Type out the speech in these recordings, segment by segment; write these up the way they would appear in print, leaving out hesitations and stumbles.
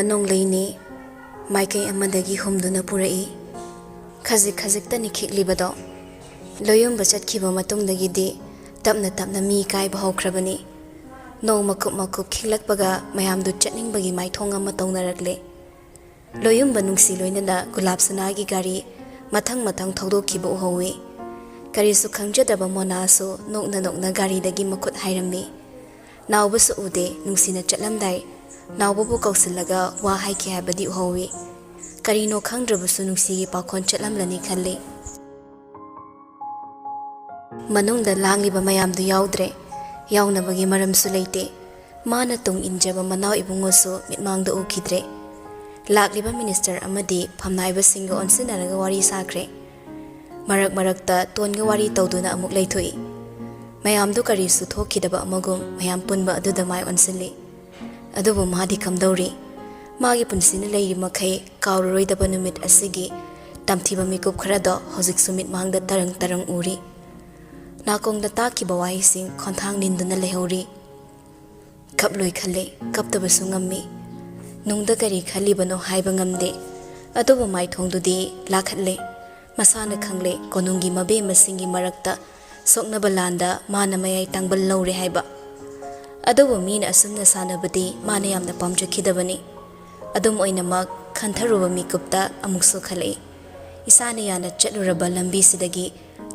nong leini maikai amadagi humduna purai khazik khazikta nikhiklibodo loyumba chatkhiba matungdagidi tapna tapna mi kaiba haukrabani no makup khilakpaga mayamdu chatningbagi maithong ama tongnarakle loyumba nungsi loinana gulabsanagi gari mathang thodokhiba uhawi karisu khangjadaba monasu nokna gari dagi makhut hairammi nawbasu ude nungsina chatlamdai nawbabu kausilaga wa haiki habadi uhawi karino khangdrabasu nungsigi pakhon chatlamlani khalle manungda langiba mayamdu yaudre yaunabagi maramsu leite mana tung injaba manaw ibungosu mitmangda ukidre lakliba minister amadi phamnaiba singa onsinaraga wari sakre marakta tonga wari tawduna amuk leithoi mayamdu karisu thokidaba amagum mayam punba aduda mai onsinli adubu madi kamdori magi punsina leiri makhai kawroidaba numit asigi tamthiba mikup kharada hojik sumit mangda tarang uri nakongda takiba wahising khonthang ninduna lehori kaploi khale kaptabasu ngammi nungda kari khalibano haiba ngamde adubu mai thongdudi lakhatle masana khangle konungi mabe masingi marakta sokna balanda mana mayai tangbal lawre haiba adubu mina asumna sanabadi mana yamna pamjakhidabani adum oinamak khantharuba mikupta amuksu khale isana yana chatluraba lambi sidagi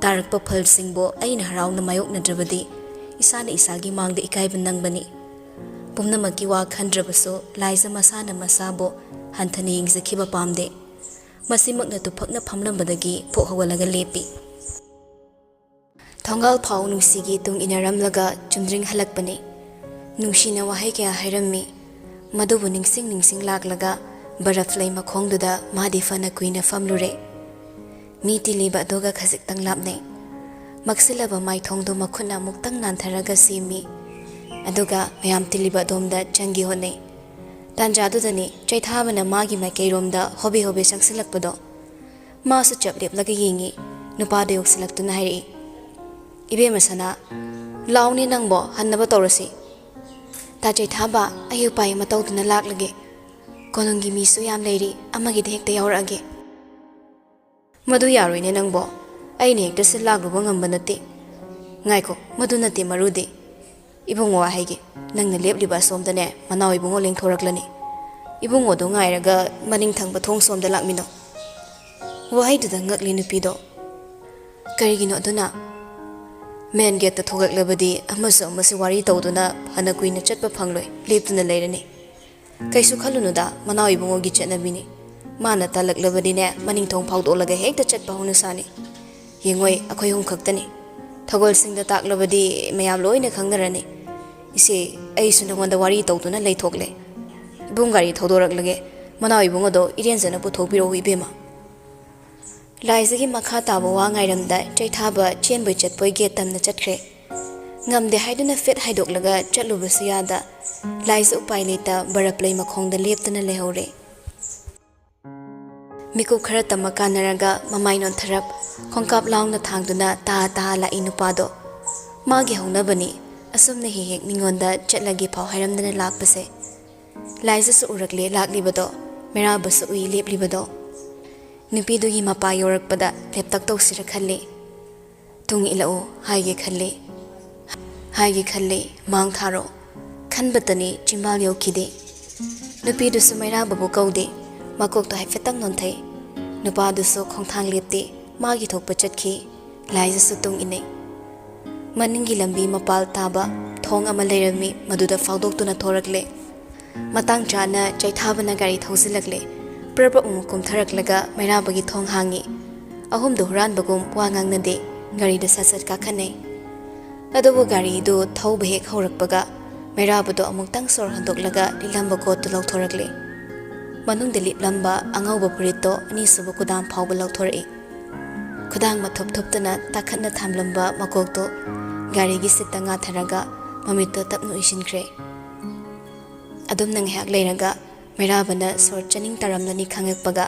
tarakpa phalsingbo aina harauna mayokna drabadi isana isagi mangda ikaiba nangbani pumnamaki wa khandrabasu laisa masana masabo hanthani yingzakhiba pamde masimakna tupakna phamlambadagi phokawalaga lepi thongal phau nungsigi tung inaramlaga chumdring halakpani nungsina wahai kya hairammi madubu ningsing laklaga baraflai makhongduda madi fana kuina famlure miti liba doga khazik tang lapne maksilaba maithongdo makhuna muktang nantharaga simi aduga mayam tiliba domda changi hone tanjadu dani chaithabana magi maikeiromda hobi sangsilakpado masu chaplep laga yingi nupada yoksilaktuna hairi ibe masana launi nangbo hannaba tawrasi ta chaithaba ayu pai matawduna laklage konongi misu yam leiri amagi hekta yaurage madu yaroine nangbo aine hekta silagruba ngamba nate ngaiko madu nate marudi ibungo haige nangna lepliba somdane manaw ibungo lengthoraklani ibungo do ngairaga maning thangba thong somda lakmino wahai du ngakli nupido karigino duna men get thogaklabadi amaso masi wari tawduna hana kuina chatpa phangloi leptuna leirani kaisu khalunuda manaw ibungo gi chatnabini mana talaklabadi ne maning thong phawdolaga hekta chatpa honu sani yengoi akhoi hum khaktani thagol singda taklabadi mayam loina khangdarani ise aisu nangwanda wari tawduna leithokle ibungari thodoraklage manaw ibungo do irenjana puthokbiro ibema laizagi makha taba wa ngairamda chaithaba chenboi chatpoi ge tamna chatkre ngamde haiduna fet haidoklaga chatlubasu yada laisa upai leta baraplai makhongda leptana lehore miku khara tamakanaraga mamainon tharap khongkap laungna thangduna ta la inupado magi hongnabani asumna hek ningonda chatlagi phau hairamdana lakpase laisa su urakle laklibado merabasu ui leplibado nupidugi mapa yorakpada leptak tawsira khalle tung ilau haige khalle mang tharo khanbatani chimbal yokide nupidu sumaira babu kaude makok to haifetang nonthai nupadu so khongthang lepte magi thokpa chatkhi laisa su tung ine maningi lambi mapal taba thong ama leirami maduda fawdoktuna thorakle matang chana chaithabana gari thausilakle praba umukum tharaklaga mairabagi thong hangi ahum do huran bagum wangang nade gari da sasat ka khane adobo gari do thauba hek horakpaga mairabado amuktang sor handoklaga lilamba ko to lawthorakle manung de liplamba angauba purito ani subu kudam phawba lawthori khudang mathop thoptana takhatna thamlamba makokto gari gi sita nga tharaga mamito tapnu isinkre adum nang hak leiraga mairabana sor chaning taramlani khangakpaga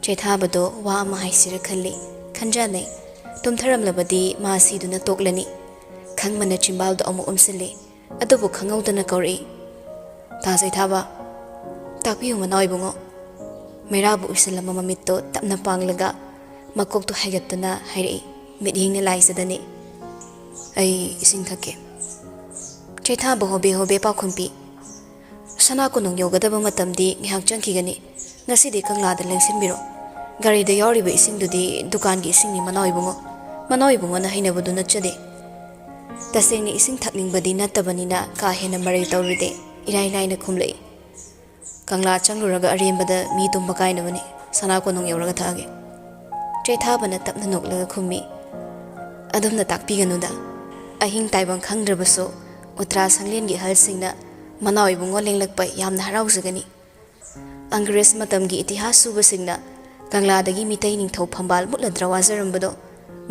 chaithabado wa ama haisira khalli khanjane tumtharamlabadi ma siduna toklani khangmana chimbaldo amu umsili adubu khangaudana kauri ta chaithaba Tapiyo manaw ibungo. Merabu usalama mamito tapna panglaga makok to hagatuna hairi midhing na laisadani. Ay ising thake. Chaitha hobe pa khumpi. Sana ko nung yogadaba matamdi ngihak changkigani. Ngasidi kanglada lengsinbiro. Gari da yoriba ising dudi dukan gi ising ni manaw ibungo. Manaw ibungo na hainabadu natchade. Taseng ni ising thakningbadi natabanina ka hena maray tawride ilay na khumlay. Kangla changluraga arimbada mi tumba kainabani sana ko nung yoraga thage. Chaitha bana tapna noklaga khummi. Adumna takpiganuda. Ahing taibang khangdrabaso utra sanglen gi halsingna manaw ibungo lenglakpa yamna harausagani. Angres matamgi itihas subasingna Kangladagi mitay ningthaw phambal mutladra wazarambado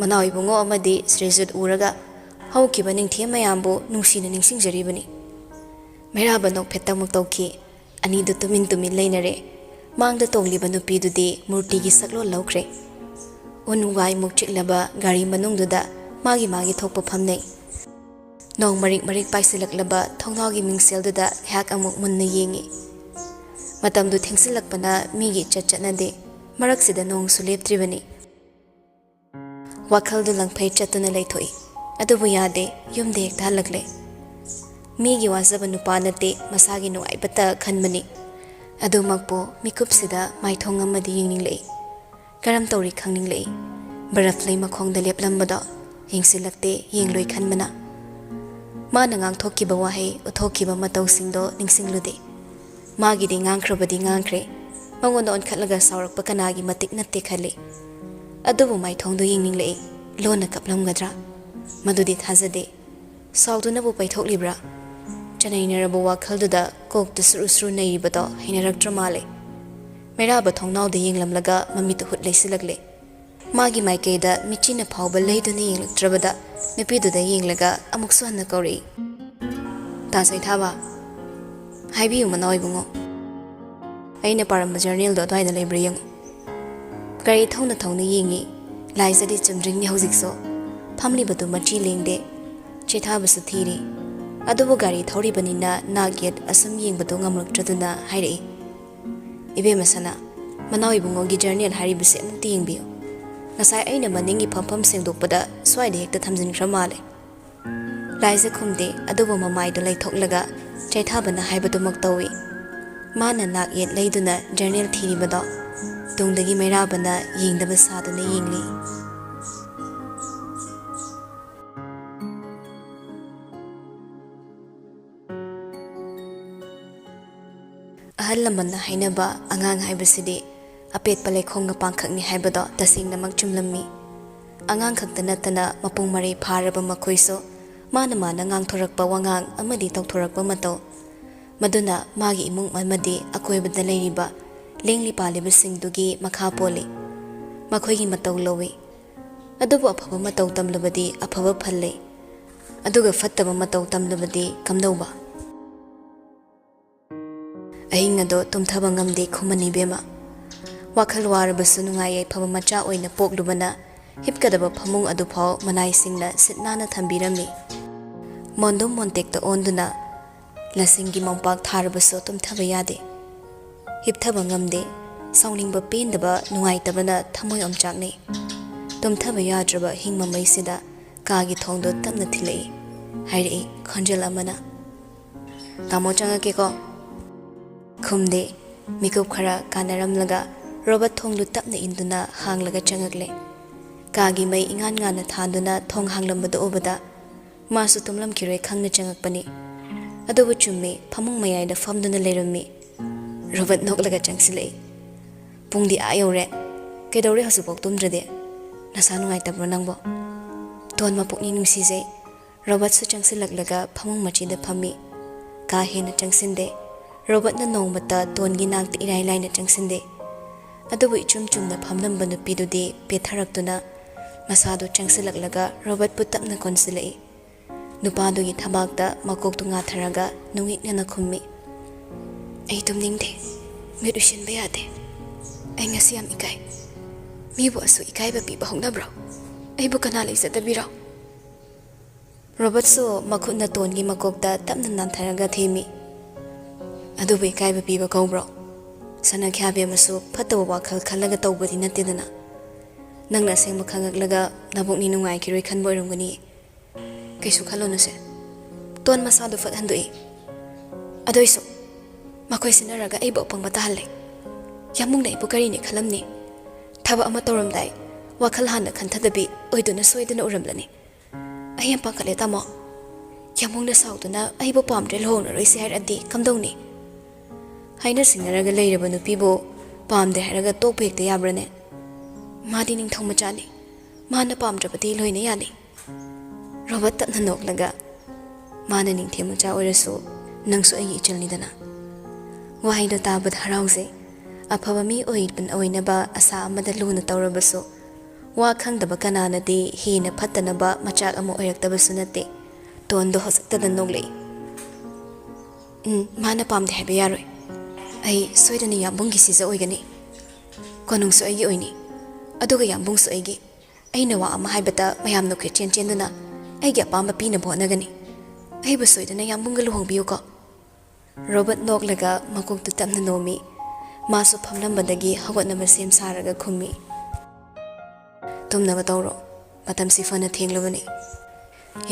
manaw ibungo amadi srejut uraga haukiba ningthia mayambo nungsina ningsingjaribani. Meraba nok phettamak tawki anidu tumin leinare mangda tongliba nupidudi murtigi saklo lawkre. Unugai mukchiklaba gari manungduda magi thokpa phamnei. Nong marik paisilaklaba thongnawgi mingselduda hak amuk munna yengi. Matamdu thengsilakpana migi chatchatnade Maraksida nong sulep tribani. Wakhaldu langphai chatuna laithoi. Adubu yade yumde hekta halagle. Migi wazaba nupa nate masagi nuaibata khanmani. Adu makpo mikupsida maithong amadi yingninglei. Karam tawri khangninglei. Baraflai makhongda leplambada yingsilakte yengloi khanmana. Mana ngangthokiba wahai uthokiba matawsingdo ningsinglude. Magidi ngangkhrabadi ngangkre. Mangonda onkhatlaga saurakpa kanagi matik natte khale. Adubu maithongdo yingninglei lona kaplamgadra. Madudi thazade. Saudunabu paithoklibra. Chanainarabu wakhalduda kokta suru nairibado hinaraktra male. Meraba thongnawda yinglamlaga mamitu hutlaisilakle. Magi maikeda michina phawba leiduna yinglaktrabada nupiduda yinglaga amuksu hanna kauri. Tasai thaba. Haibiyu manaw ibungo. Aina paramba journal do dwaida leibra yango. Gari thawna yengi laizadi chumdringni hojikso phamli badu machi lengde chaitha basu thiri adubu gari thawri banina nagyet asam yengbadu ngamraktraduna hairei ibe masana manaw ibungo gi journal hari bise mukti yengbiyo ngasai aina maningi phampham sengdokpada swaide hekta thamjinkhra male laiza khumde adubu mamai do laithoklaga chaitha bana haibadu maktawi Mana nak yet laiduna journal thiribado tungdagi mairabana yengdaba saduna yengli. Ahal lamanna hainaba angang haibasidi apet palaikhonga pangkhakni haibado tasingna magchumlammi. Angang khakta natana mapung mari pharaba makhoiso mana ngangthorakpa wangang amadi tawthorakpa matau. Maduna magi imung amadi akoibada leiriba lengli palibasingdugi makha poli makhoigi mataw lowi adubu afaba mataw tamlabadi afaba phalle aduga fattaba mataw tamlabadi kamdauba ahingado tumthaba ngamde khumani bema wakhal warabasu nungai phaba macha oina poklubana hipkadaba phamung adu phau manai singna sitnana thambirami mondom montekta onduna Lasingi mampak tharabaso tumthaba yade. Hipthaba ngamde, sauningba pendaba nungaitabana thamoy omchakne. Tumthaba yadraba hingma maisida kagi thongdo tamna thilei. Hairei khonjel amana. Tamo changake ko. Khumde, mikup khara kanaramlaga robot thonglu tapna induna hanglaga changakle. Kagi mai ingan ngana thanduna thong hanglambada obada. Masu tumlam kiroi khangna changakpani. Adubu chumme phamung mayayda famduna leirami Robert noklaga changsilei pungdi ayore kedore hasupok tumdrade nasa nungaitabro nangbo ton mapukni nungsise Robert su changsilaklaga phamung machida phammi ka hena changsinde Robert na nongmata tongi nangta ilaina changsinde adubu ichumchumna phamnamba nupidudi petharaktuna masado changsilaklaga Robert putapna konsilei Nupadugi thabakta makoktu ngatharaga nungikna khummi ai tumningde medushin bayade ai ngasi am ikai mibu asu ikai ba pi bahongnabro ai bu kana leisatbiro Robert so makhutna tongi makokta tamna nantharaga themi adu be ikai ba pi ba kobro sana kyabe masu phatawa wakhal khalaga tawbadi nattedana nangna sengma khangaklaga nabokni nungai kiroi khanbo irumgani kaisu khalonu se ton masadu fathandoi adoisu makoi sinaraga ai bo pangba tahalle yamung nei bukari ni khalamni thaba ama toramdai wakhal hana khanthadabi oiduna soiduna uramlani ayam pakale tamo yamung na sauduna ai bo pamdre lhona roisi har adi kamdongni haina sinaraga leiraba nupibo pamde haraga tokpekte yabrane madi ning thong machani mana pamdrabati loina yani robot tatna noklaga mana ning themu cha oirasu nangsu ai ichalni dana wahaido tabad harause afaba mi oiban oinaba asa amada luna tawrabasu wa khangdaba kananadi hina phattanaba machak amu oiraktabasu nate tondo hosaktada noglei mana pamde hebe yaroi ai soidani yambungi sisa oigani konungsu ai oini aduga yambungsu aigi aina wa ama haibata mayam no khe chen duna aigi apamba pina bonagani aibu soidana yambunga luhongbiyu ko robot noklaga makok tu tamna nomi masu phamlambadagi hawatnaba sem saraga khummi tumnaba tawro matam sifana thenglabani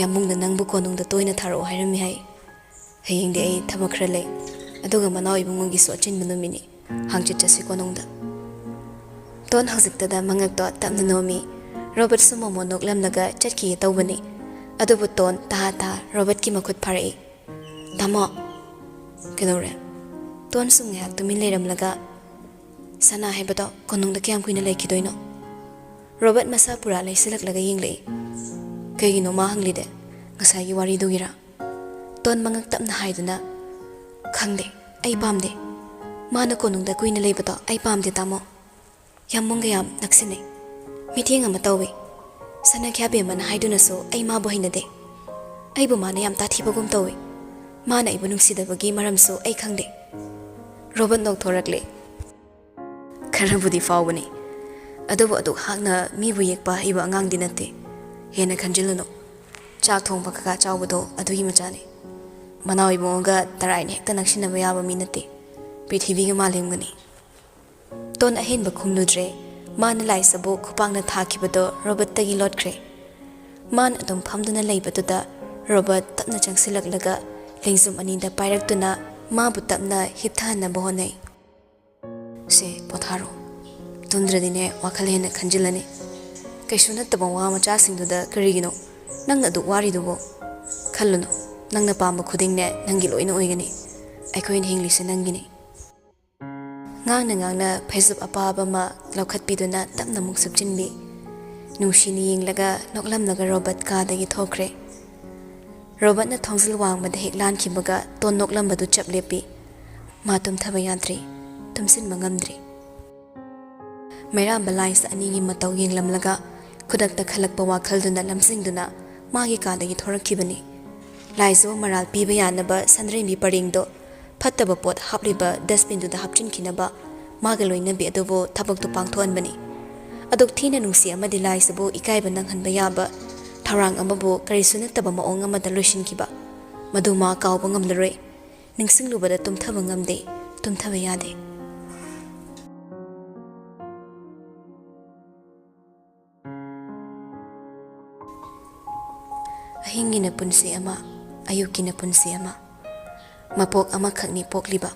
yambungna nangbu konungda toina tharo hairami hai hayingde ai thabak khra lei aduga manaw ibungogi so chin manumini hangchi chasi konungda ton hajiktada mangak to tamna nomi robot sumo monok lamlaga chakki tawbani adubu ton ta robot ki makhut pharai tamo kenore ton sung ya tumin leiramlaga sana hebato konungda kyam kuina leikidoino robot masa pura leisilak yinglei kayino ma hanglide ngasai gi wari dugira ton mangak tapna haiduna khangde ai pamde mana konungda kuina leibato ai pamde tamo yammunga yam naksine mithing ama tawi sana kyabe man haiduna so ai ma bo hinade ai bu mana yam tathibagum tawi mana ibu nungsidabagi maram so ai khangde robot nok thorakle kharabudi fawbani adubu adu hakna mi bu yekpa iba angang dinate hena khanjilano chak thongba kaka chawbado adugi machane manawi bonga tarai ne hekta nakshina bayaba minate prithibiga malemgani ton ahen ba khumludre man lai sabo khupangna thakibado robot tagi lotkre man adum phamduna leibatuda robot tapna changsilaklaga lengzum ani da pairaktuna ma bu tapna hipthana bohonai se potharo tundradine wakhalena khanjilani kaisuna taba wa macha singduda karigino nangna du wari dubo khalluno nangna pamba khudingne nangi loina oigani aikoin hinglise nangini ngangna phaisub apaba ma lokhat piduna tapna muk subjinbi nushini yinglaga noklamnaga robot ka dagi thokre robot na thongsil wangmada heklan khibaga ton noklambadu chaplepi matum thaba yadri tumsin mangamdri Mera balais ani gi matau yenglamlaga khudakta khalakpa wakhalduna lamsingduna magi kadagi thorakhibani laiso maral piba yanaba sanremi paringdo phattaba pot hapliba dustbin duda hapchin khinaba magaloina bi adobo thabak tu pangthon bani adok thina nungsi amadi laisabo ikaiba nanghanba yaba tharang amabu karisuna taba maong amada loishin kiba maduma kawba ngamlaroi ningsinglubada tumthaba ngamde tumthaba yade ahingina punsi ama ayukina punsi ama mapok ama khakni pokliba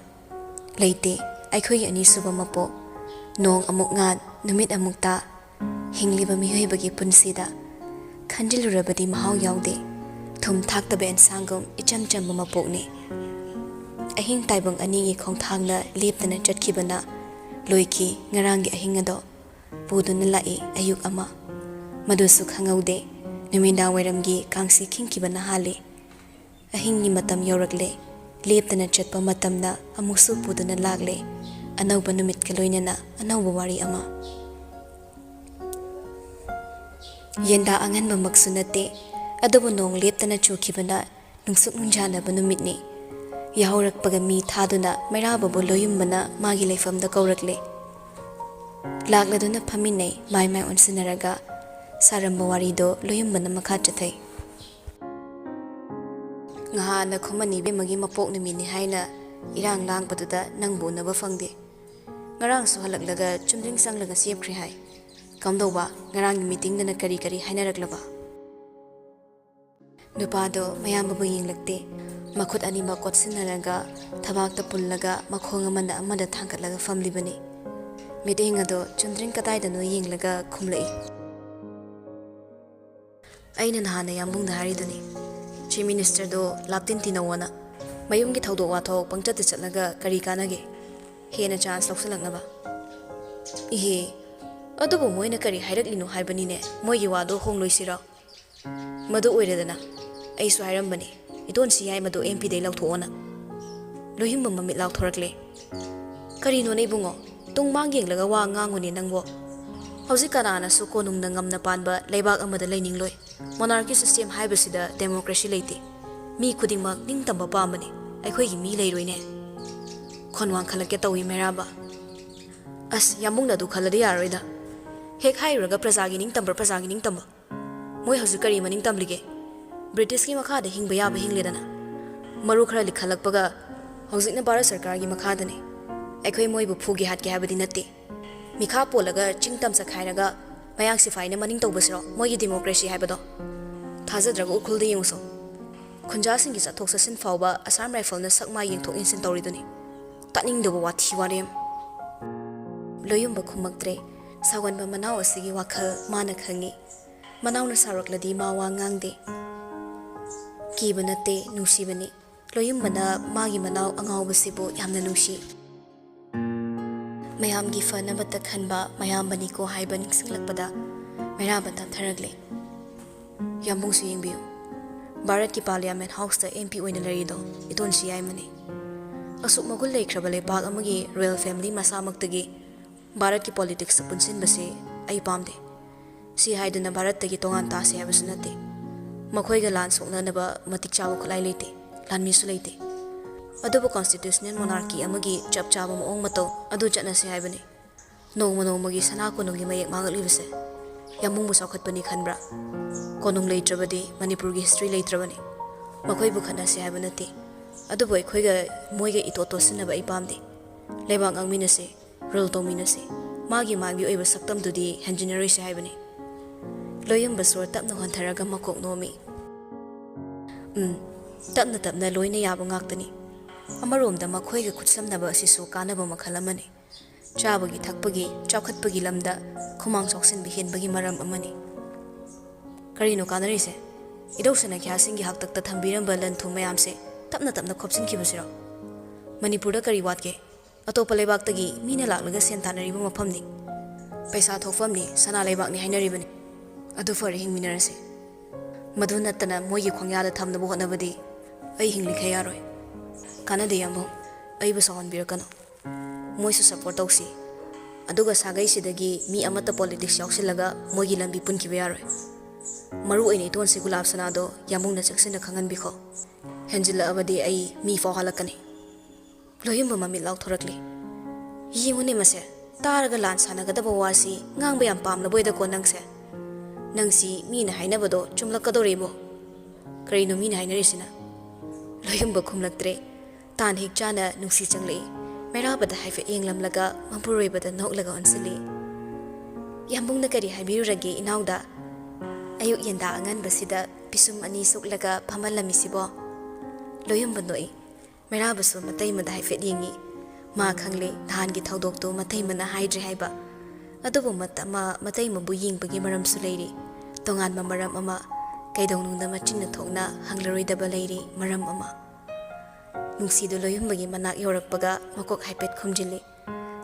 leite aikhoi ani suba mapok nong amuk ngan numit amukta hingliba mihoibagi punsida khanjilurabadi mahau yaude thum thaktabe ensangum icham chamba mapokni ahing taibang ani gi khongthangna leptana chatkibana loiki ngarangi ahingado puduna lai ayuk ama madusu khangaude numida wairamgi kangsi khingkibana hale ahingi matam yorakle leptana chatpa matamna amusu puduna lagle anauba numit kaloinana anauba wari ama yenda anganba maksunate adubu nong leptana chukibana nungsuk nunjana banumitni yahorakpaga mi thaduna mairababu loyumbana magi leifamda kaurakle lagladuna phaminai mai onsinaraga saramba warido loyumbana makha chathai ngaha na khomani be magi mapok numini haina irang lang patuda nangbu naba fangde ngarang su halaklaga chumdring sanglaga sepkhri hai kamdauba ngarang gi meeting dana kari kari hainaraklaba nupado mayambabu yinglakte makhut anima kotsinaraga thabakta pullaga makhong amana amada thangkatlaga famlibani meeting ado chumdring kataidano yinglaga khumlai aina nahana yambungda hariduni chief minister do laptin tinawana mayumgi thawdo wathok pangchat chatlaga kari kanage hena chance loksalaknaba ihe adubu moina kari hairakliनु haibanine moigi wado hongloisira madu oiredana aisu hairambani idon si yai madu mp dei lauthoona lohimba mamit lauthorakle kari no nei bungo tungmang yenglaga wa nganguni nangbo hauji kanana su konungna ngamna panba leibak amada leiningloi monarchy system haibasida democracy leite mi khudingmak ningtamba pamani aikhoigi mi leiroine khonwang khalake tawi meraba as yamungna du khaladi yaroida hek hairaga prajagi ningtamba moi hauji kari maning tamlige british ki makha de hingba yaba hingledana maru khara likhalakpaga haujikna bharat sarkar gi makha dane aikhoi moi bu phugi hat ge habadi natte mikha polaga chingtam sakhairaga mayang sifaina maning tawbasiro moi gi democracy haibado thajadraga ukhulde yengso khunja singi chathok sasin fawba assam rifle na sakma yengthok insin tawriduni taning dobo wathi warem loyumba khumaktre sawanba manaw asigi wakhal mana khangi manawna sarakladi ma wa ngangde kibanate nusibani loyumbana magi manaw angawbasibo yamna nusi mayam gi fanabata khanba mayambani ko haiba ningsinglakpada merabata tharagle yambung su yengbiu Bharat ki Parliament House ta MP oina larido iton si ai mani asuk magul leikrabale bag amagi royal family masamaktagi Bharat ki politics punsin base ai pamde si haiduna Bharat tagi tongan ta se habasunate makhoi ga lan sokna naba matik chawo khulai lete lan mi su lete adubu constitutional monarchy amagi chap chaba mo ong mato adu chatna se haibani no magi sana konongi mayek magali base yamung bu sakhat pani khanbra konung leitrabadi Manipur gi history leitrabani makhoi bu khana se haibanati adu boy khoi ga moi ga itoto sinaba ipamde lebang ang minase rule to minase magi oiba saktam dudi engineering se haibani loyam basur tapna hontharaga makok nomi tapna loina yaba ngaktani amaromda makhoi ga khutsamnaba asisu kanaba makhalamani chabagi thakpagi chawkhatpagi lamda khumang choksin bihenbagi maram amani karino kanarise idosana kyasingi haktakta thambiramba lan thu mayamse tapna khopsin kibasiro manipur da kari watke atopa lebaktagi mina laklaga sen tanariba mafamni paisa thofamni sana lebakni hainaribani adu fari hingminarase madu nattana moigi khongyada thamnabu honabadi ai hinglikha yaroi kanade yambo aibu sahon birakano moisu support tausi aduga sagai sidagi mi amata politics yausilaga moigi lambi punkiba yaroi maru aini ton se gulab sanado yamung na saksina khangan bikho henjila abadi ai mi fo halakani loyimba mami law thorakli yimune mase taraga lan sanaga daba wasi ngangba yam pamla boida ko nangsi mi na hainabado chumlakadorebo karino mi na hainarisina loyimba khumlaktre tan hik chana nungsi changlei merabada haife englamlaga mampuroibada noklaga onsili yambung na kari haibirurage inauda ayuk yenda angan basida pisum ani suklaga phamallamisibo loyumba noi merabasu matai mada haife dingi ma khangle than gi thodok to matai mana haidre haiba adubu matama matai mabu yingbagi maram su leiri tongan ma maram ama kaidonungda machinna thokna hanglaroidaba leiri maram ama nungsidu loyumbagi manak yorakpaga makok haipet khumjili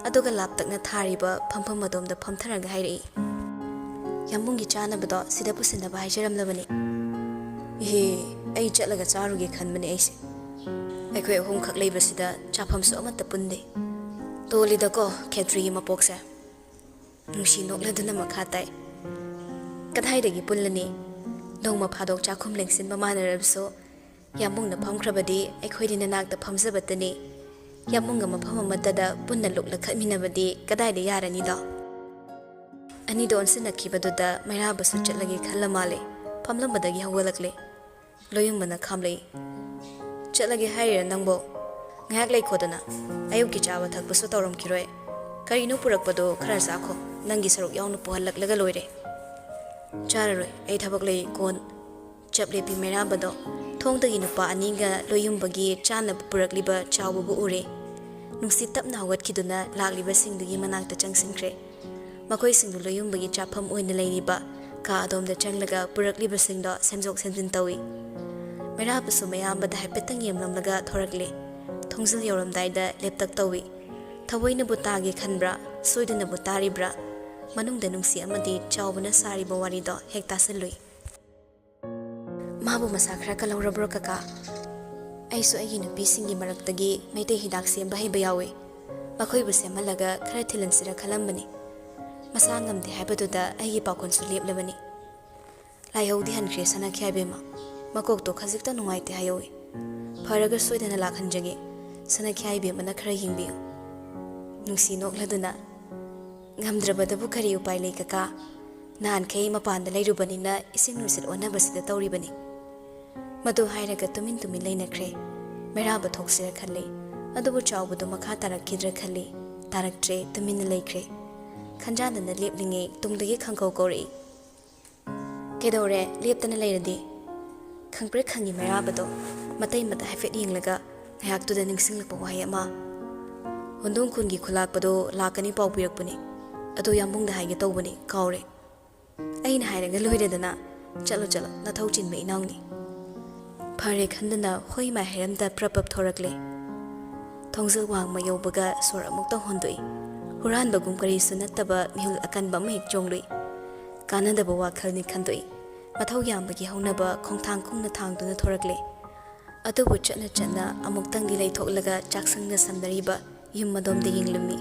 aduga laptakna thariba phampham adomda phamtharaga hairei yambungi chanabado sida pusinda bai jaramlabani he ai chatlaga charuge khanbani aise aikhoi hom khak leibasida chapham su amata punde tolida ko khetri mapokse nusi nokladuna makhatai kadhaidagi pullani dongma phadok chakhum lengsin mamanarabso yambungna phamkhrabadi aikhoi nakta phamjabatani yamunga mafam amadada punna lukla khatminabadi kadaida yarani do ani don sinakhibaduda mairabasu chatlage khallamale phamlambadagi hawalakle loyumbana khamlei chatlage haira nangbo ngak lei khodana ayuki chawa thakbasu tawram khiroi Karino purakpado khara sakho nangi saruk yaunu puhallaklaga loire. Chararoi ai thabak lei kon chaple pi merabado thongdagi nupa aninga loyumbagi chana purakliba chawbu ure. Nungsi tapna hawatkhiduna lagliba singdugi manakta changsinkre. Makoi singdu loyumbagi chafam oina leiriba ka adomda changlaga purakliba singdo semjok semjin tawi. Merabasu mayambada haipetang yemlamlaga thorakle. Thongsil yoramdaida leptak tawi. Thawaina butagi khanbra soiduna butaribra manungda nungsi amadi chawbuna sariba warido hekta salui. Mabu masakra kalawrabro kaka. Aisu aigi nupi singi maraktagi maite hidak semba haiba yawe. Makoibu semalaga khara thilansira khalambani. Masa ngamde haibaduda aigi pakonsu leplabani. Laihawdi hankre sana khyabema. Makokto khazikta nungaite hayawe. Pharaga soidana lakhanjage. Sana khyabema khara yingbiyo. Nungsi nokladuna. Ngamdrabadabu kari upai lei kaka. Nahan khay mapanda lairubanina ising nusit onabasida tawribani. Madu hairaga tumin lainakre. Meraba thoksira khalle. Adubu chawbudu makha tarakkidra khalle. Taraktre tumin laikre. Khanjanana leplinge tungdagi khangkau kori. Kedore leptana lairadi. Khangpre khangi merabado. Matai mata haifet yinglaga. Ngayaktuda ningsinglakpa wahai ama. Hondong kungi khulakpado lakani pawpirakpuni. Ado yambungda haige tawbani kaure. Aina hairaga loiredana. Chalo nathau chinba inaungni. Phare khandana hoi ma heramda prapap thorakle. Thongzil wang mayobaga sor amukta hondoi. Huran bagum kari sunattaba mihul akanba mahik jonglui. Kanadaba wakhalni khandoi. Mathau yambagi haunaba khongthang khungna thangduna thorakle. Adubu chatna amuktangdi leitholaga chaksangna samdariba yum madomda yinglumi.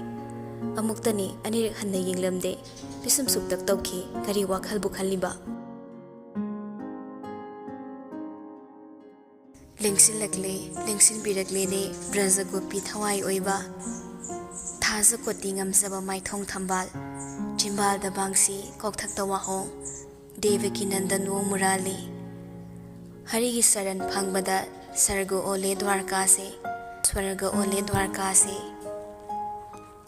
Amuktani anirik hanna yinglamde pisum suktak tawki kari wakhal bukhalliba. Lengsin lakle, lengsin birakle ne braza gopi thawai oiba. Thaza koti ngamsaba maithong thambal. Chimbal da bangsi kokthak tawahong. Devaki nandan wo murali. Harigi saran phangbada sargo ole dwarka se. Swarga ole dwarka se.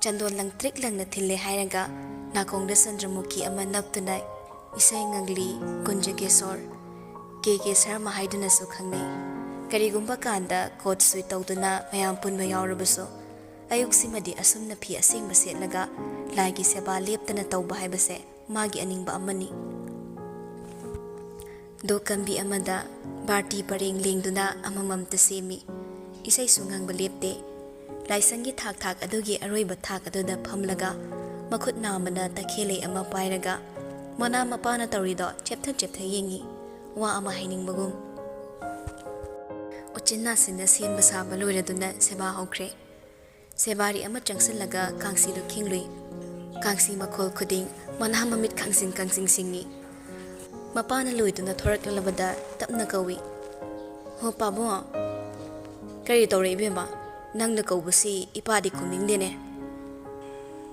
Chandol lang trik lang na thille hairaga. Nakongda sandramukhi ama naptuna. Isay ngangli gunjage sor. Keke sarma haiduna su khangnei. Karigumba kanda kot sui tawduna mayam punba yaurabaso. Ayuksimadi asumna phi asingba setlaga laigi seba leptana tawba haibase magi aningba amani. Do kambi amada barti pareng lengduna amamamta semi. Isay sungang lepte. Laisangi thak adugi aroiba thak aduda phamlaga makhut namana takhele ama pairaga mana mapana tawrido cheptha yengi wa ama hainingbagum. Uchinna sinna semba saba loiraduna seba hokre. Sebari ama changsilaga kangsi do kinglui. Kangsi makhol khuding mana mamit kangsing singi. Mapana loiduna thorak lalabada tapna kawi. Ho pabo. Kari tawre bema nangna kawbusi ipadi khumningdene.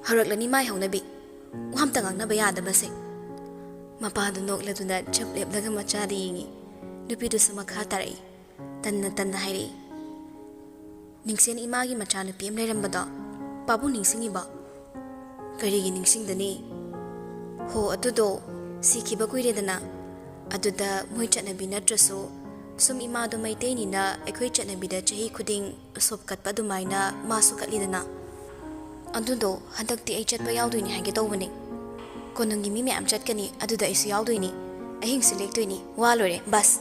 Haraklani mai haunabi. Wamta ngangnaba yadabase. Mapadu nokladuna chaplepdaga machadi yingi. Nupidu samakha tarai. Tanna hairi. Ningsen imagi machana piem lerambada. Pabu ningsingi ba. Karigi ningsingdani. Ho atudo sikiba kuiredana. Aduda moi chanabi natraso. Sum imado maiteni na ekoi chanabida chahi khuding sop katpa dumaina masu katlidana. Adudo handakti ai chatpa yawdoini haige tawbani. Konungi mi meyam chatkani aduda aisu yawdoini. Ahing selectoini wa lore bas.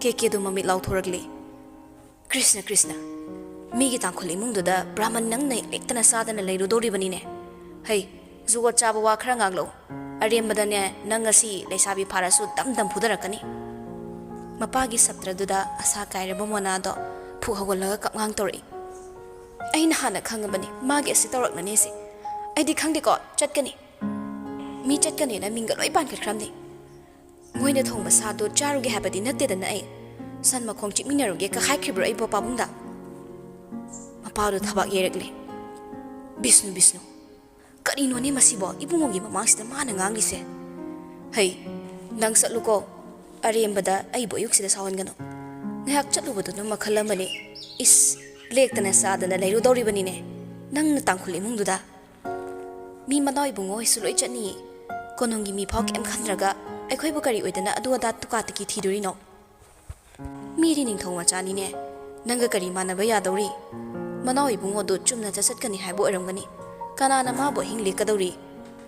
Keke do mamit law thorakle. Krishna. Migi tangkhol imungduda Brahman nangna lektana sadana leiru doribani ne. Hey, zuwa chaba wa khara nganglo. Arembadane nangasi leisabi pharasu dam phudarakani. Mapagi saptraduda asa kairaba monado phu hogolaga kapngang tori. Aina hana khangabani magi asi tawraknani se. Aidi khangde ko chatkani. Mi chatkani na minga loi ban khramni. Moina thongba sado charuge habadi natte dana ai. San makhong chikminaruge ka khaikhibra ai papa bungda. Mapado thabak yerekle. Bisnu. Karino ne masibo ibungogi mamangsida mana nganglise. Hey, nang satluko. Arembada ai boyuk sida sawan gano. Ngayak chatlubadu no makhalamani. Is lektana sadana leiru doribani ne. nang natangkhul imungduda mi manoi bungo isuloi chani konongi mi phok em khandraga aikhoi bu kari oidana adu ada tuka tiki thiduri no mi ri ning thong machani ne nanga kari manaba yadori manoi bungo do chumna chasat kani haibo oramgani kana na ma bo hingli kadori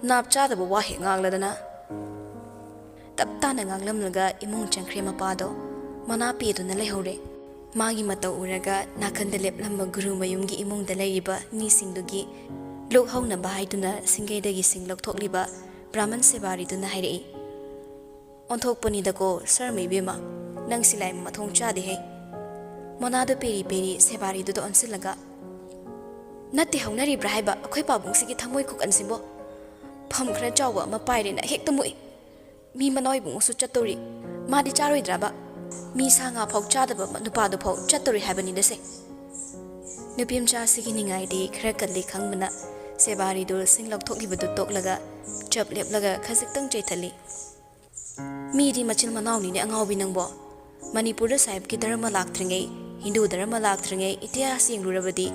nap cha da bo wa he ngangladana tapta na nganglam laga imung changkhre mapa do mana pe do na lehore magi mata uraga nakhanda leplamba guru mayumgi imung da leiba mi singdugi lok hauna bahai tuna singai dagi singlok thokliba brahman sebari tuna hairei onthok pani dako sir mai bema nang silai mathong cha de he monado peri peri sebari do onsilaga natti haunari brahaiba akhoi pabung sigi thamoi khuk ansimbo pham khra chawa ma paire na hekta mui mi manoi bung su chatori madi charoi draba mi sanga phok cha da ba nupa do phok chatori habani dese nupim cha sigi ningai di khra kalli khangbana sebari do singlok thokliba do toklaga chap leplaga khasik tang chaithali mi di machil manau ni ne angau binangbo Manipur sahib ki dharma laktringai Hindu dharma laktringai itihas yengrurabadi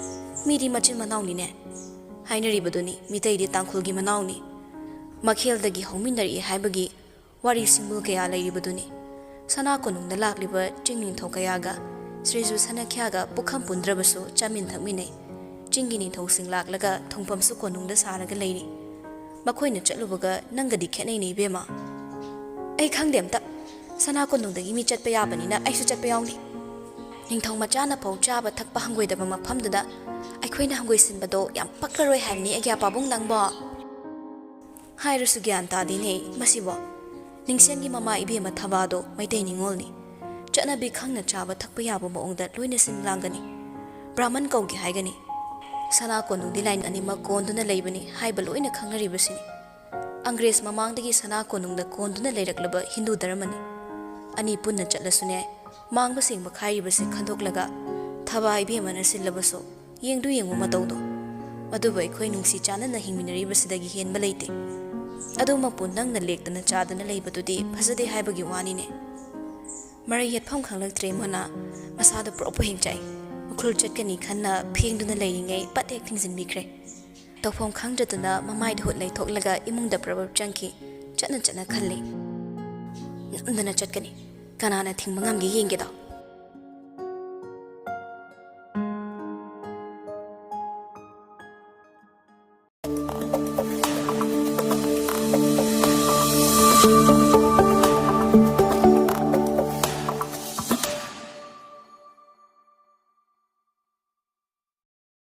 mi di machil manau ni ne hainari baduni mitai di tangkhul gi manau ni makhel dagi hominari haibagi wari simbul kaya lairi baduni sana konung da lakliba chingning thokaya ga sriju sanakhya ga pukham pundrabasu chamin thakmine chingini thosing laklaga thongpam su konung da saraga lairi makhoi na chatlubaga nangadi khenai nei bema ai khangdem ta sana konung dagi mi chatpa yabani na ai su chatpa yawni ningthong macha na phau cha ba thakpa hangoi da ma pham da ai khoina hangoi sin ba do yam paklaroi haimni agya pabung nangba hairusu gyan ta di nei masibo ningsengi mama ibe ma thaba do maitai ningol ni chana bi khangna cha ba thakpa yabo ma ongda loina sin langani brahman kau gi haigani sana konung di line ani ma konduna leibani haiba loina khangnari basini Angres mamang dagi sana konung da konduna leiraklaba Hindu dharmani ani punna chatlasune mang basing bakhai basi khandoklaga thaba ibe mana sillabaso yengdu yengu matawdo madubai khoi nungsi chana na hingminari basidagi hen balaite adu mapun nang na lektana chadana leibadudi phasade haibagi wani ne mara yetpham khanglaktre mana masada propo hingchai ukhul chatkani khanna phengduna leiringai patek thingsin bikre tawphom khangdratuna mamai dhot lei thoklaga imungda prabab changki chana khalle namdana chatkani kanana thingmangam gi yenge da